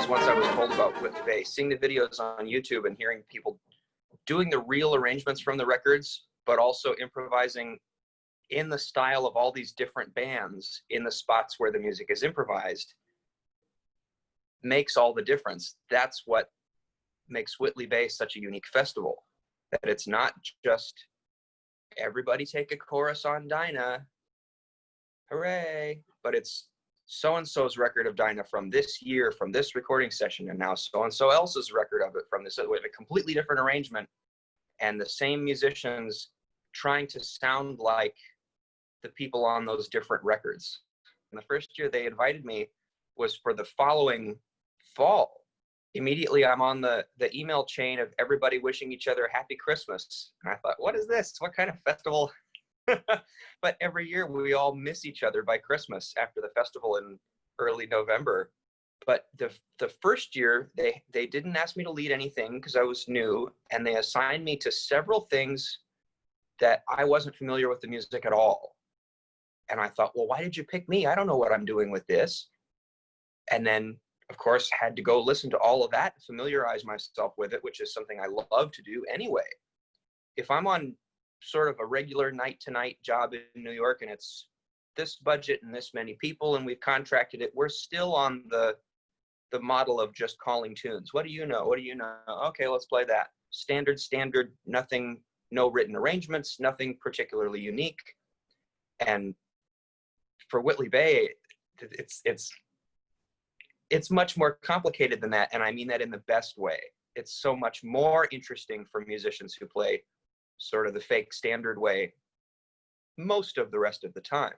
Once I was told about Whitley Bay, seeing the videos on YouTube and hearing people doing the real arrangements from the records, but also improvising in the style of all these different bands in the spots where the music is improvised, makes all the difference. That's what makes Whitley Bay such a unique festival, that it's not just everybody take a chorus on Dinah, hooray, but it's so-and-so's record of Dinah from this year, from this recording session, and now so-and-so else's record of it from this, with a completely different arrangement, and the same musicians trying to sound like the people on those different records. And the first year they invited me was for the following fall. Immediately I'm on the email chain of everybody wishing each other happy Christmas. And I thought, what is this? What kind of festival? But every year we all miss each other by Christmas after the festival in early November. But the first year they didn't ask me to lead anything because I was new, and they assigned me to several things that I wasn't familiar with the music at all. And I thought, well, why did you pick me? I don't know what I'm doing with this. And then, of course, had to go listen to all of that, familiarize myself with it, which is something I love to do anyway. If I'm on sort of a regular night-to-night job in New York and it's this budget and this many people and we've contracted it, we're still on the model of just calling tunes. What do you know? What do you know? Okay, let's play that. Standard, nothing, no written arrangements, nothing particularly unique. And for Whitley Bay, it's much more complicated than that, and I mean that in the best way. It's so much more interesting for musicians who play sort of the fake standard way most of the rest of the time.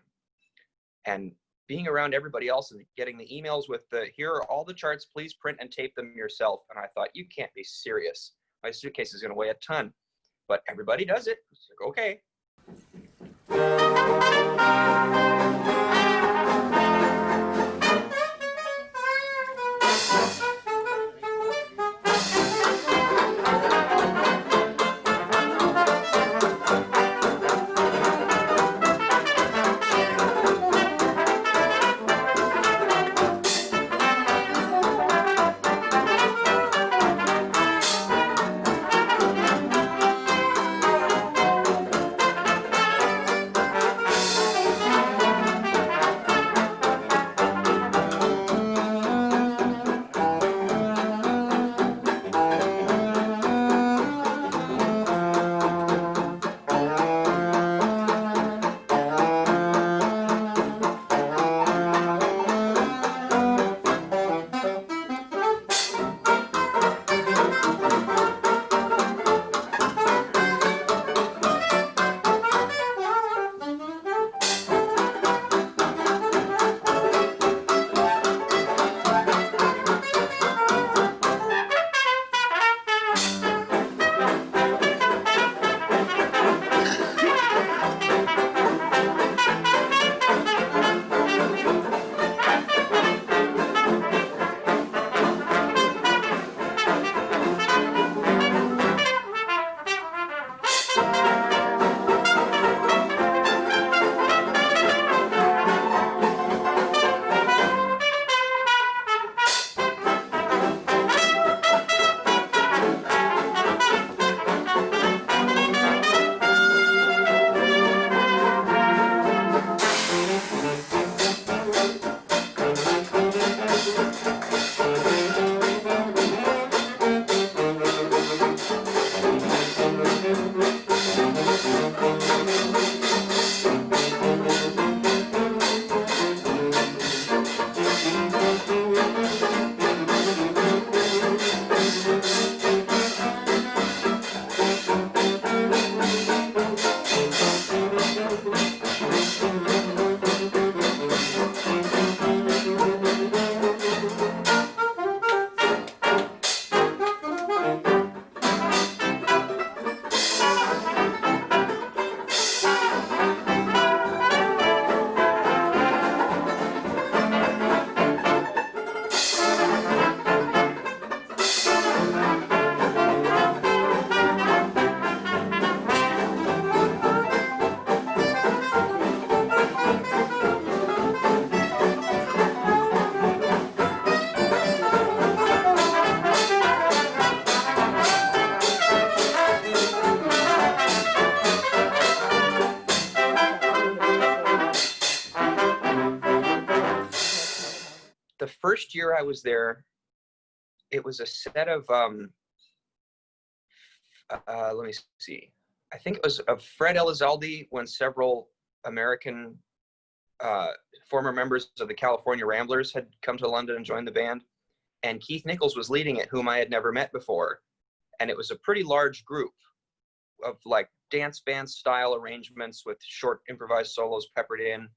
And being around everybody else and getting the emails with here are all the charts, please print and tape them yourself. And I thought, you can't be serious. My suitcase is going to weigh a ton. But everybody does it. It's like, okay. first year I was there, it was a set of, let me see. I think it was of Fred Elizalde when several American former members of the California Ramblers had come to London and joined the band. And Keith Nichols was leading it, whom I had never met before. And it was a pretty large group of like dance band style arrangements with short improvised solos peppered in.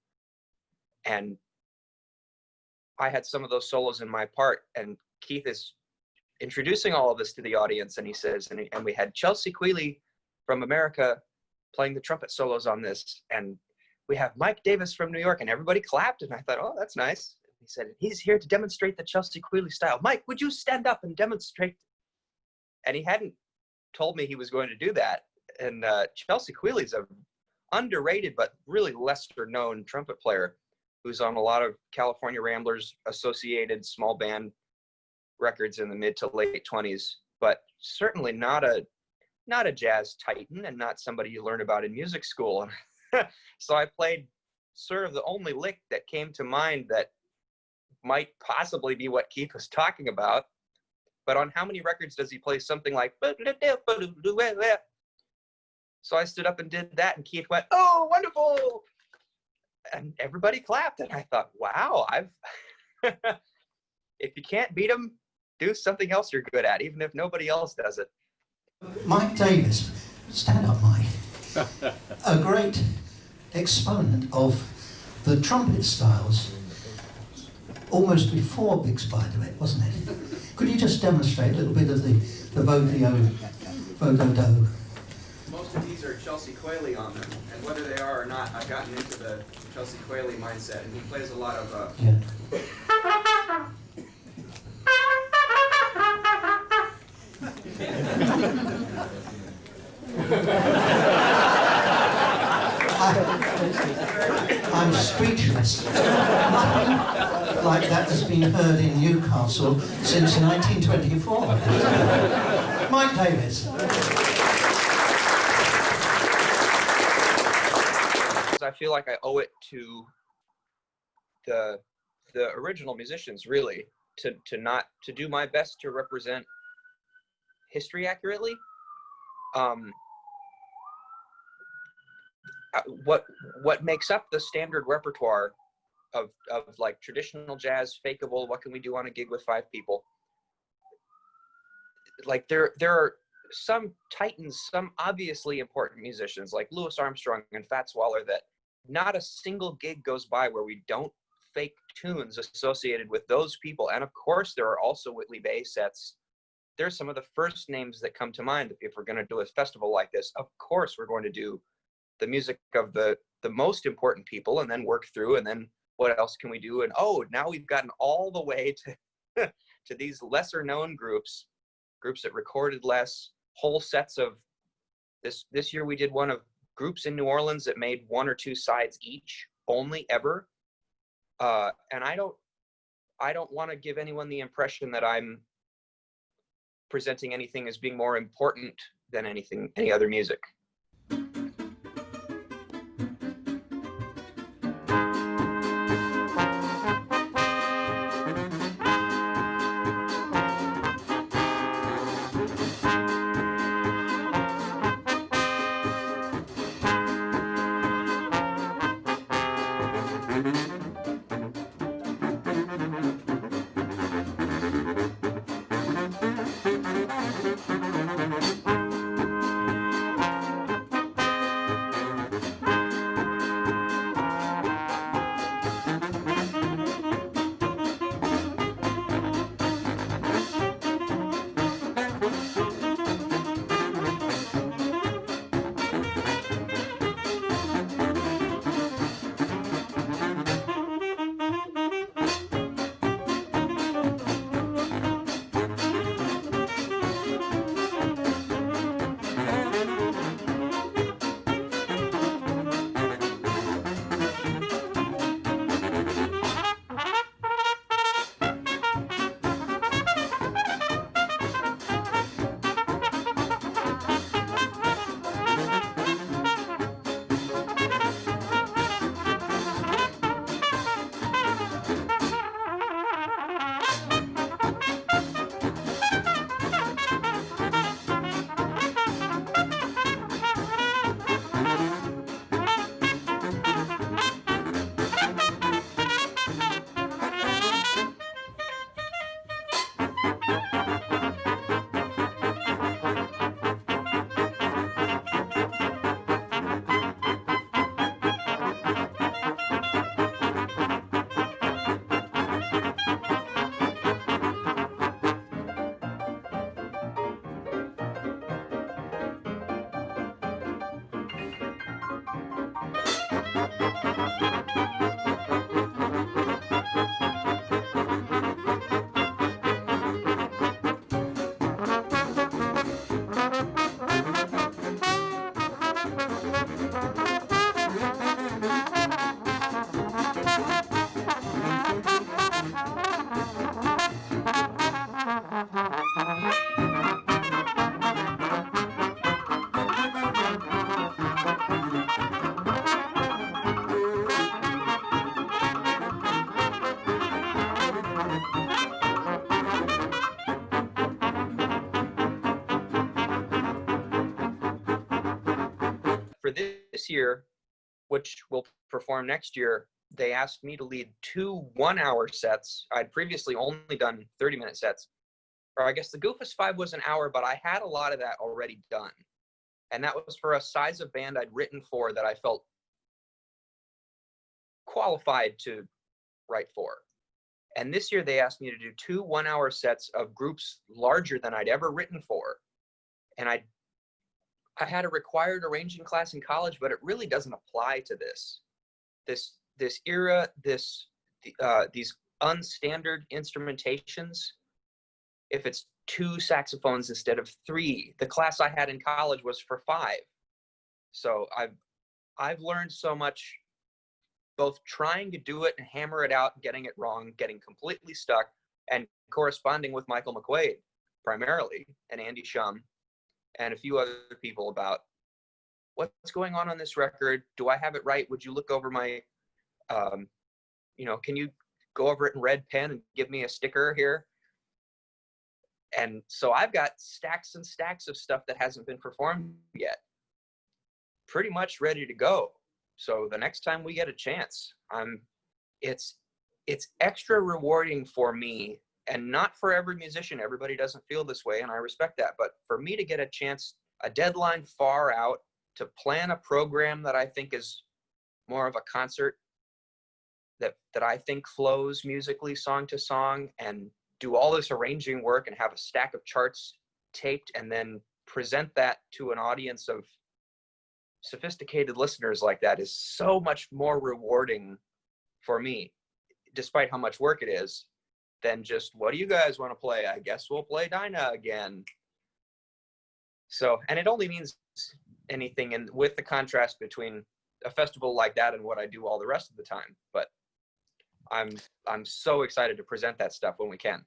And I had some of those solos in my part. And Keith is introducing all of this to the audience. And he says, and we had Chelsea Quealy from America playing the trumpet solos on this. And we have Mike Davis from New York. And everybody clapped. And I thought, oh, that's nice. He said, he's here to demonstrate the Chelsea Quealy style. Mike, would you stand up and demonstrate? And he hadn't told me he was going to do that. And Chelsea Quealy's an underrated but really lesser known trumpet player who's on a lot of California Ramblers associated small band records in the mid to late 20s, but certainly not a jazz titan and not somebody you learn about in music school. So I played sort of the only lick that came to mind that might possibly be what Keith was talking about. But on how many records does he play something like, so I stood up and did that and Keith went, oh, wonderful. And everybody clapped. And I thought, wow, if you can't beat them, do something else you're good at, even if nobody else does it. Mike Davis, stand up, Mike. A great exponent of the trumpet styles almost before Big Spider, wasn't it? Could you just demonstrate a little bit of the Vodo-Do? Most of these are Chelsea Quealy on them, and whether they are or not, I've gotten into the Chelsea Quealy mindset, and he plays a lot of... Yeah. I'm speechless. Nothing like that has been heard in Newcastle since 1924. Mike Davis. I feel like I owe it to the original musicians, really, to do my best to represent history accurately. What makes up the standard repertoire of like traditional jazz, fakeable, what can we do on a gig with 5 people? Like there are some titans, some obviously important musicians like Louis Armstrong and Fats Waller that not a single gig goes by where we don't fake tunes associated with those people. And of course there are also Whitley Bay sets. There's some of the first names that come to mind if we're going to do a festival like this. Of course we're going to do the music of the most important people and then work through, and then what else can we do? And oh, now we've gotten all the way to to these lesser known groups that recorded less, whole sets of this year we did one of groups in New Orleans that made 1 or 2 sides each only ever. And I don't want to give anyone the impression that I'm presenting anything as being more important than any other music. for this year, which will perform next year, they asked me to lead 2 1-hour sets. I'd previously only done 30-minute sets. Or I guess the Goofus Five was an hour, but I had a lot of that already done. And that was for a size of band I'd written for that I felt qualified to write for. And this year they asked me to do 2 1-hour sets of groups larger than I'd ever written for. And I had a required arranging class in college, but it really doesn't apply to this era, these unstandard instrumentations. If it's 2 saxophones instead of 3, the class I had in college was for 5. So I've learned so much, both trying to do it and hammer it out, getting it wrong, getting completely stuck, and corresponding with Michael McQuaid primarily, and Andy Shum, and a few other people about what's going on this record. Do I have it right? Would you look over my, can you go over it in red pen and give me a sticker here? And so I've got stacks and stacks of stuff that hasn't been performed yet, pretty much ready to go. So the next time we get a chance, it's extra rewarding for me, and not for every musician. Everybody doesn't feel this way, and I respect that. But for me to get a chance, a deadline far out, to plan a program that I think is more of a concert, that I think flows musically song to song, and do all this arranging work and have a stack of charts taped, and then present that to an audience of sophisticated listeners like that, is so much more rewarding for me, despite how much work it is, than just, what do you guys want to play? I guess we'll play Dinah again. So, and it only means anything, and with the contrast between a festival like that and what I do all the rest of the time. But I'm so excited to present that stuff when we can.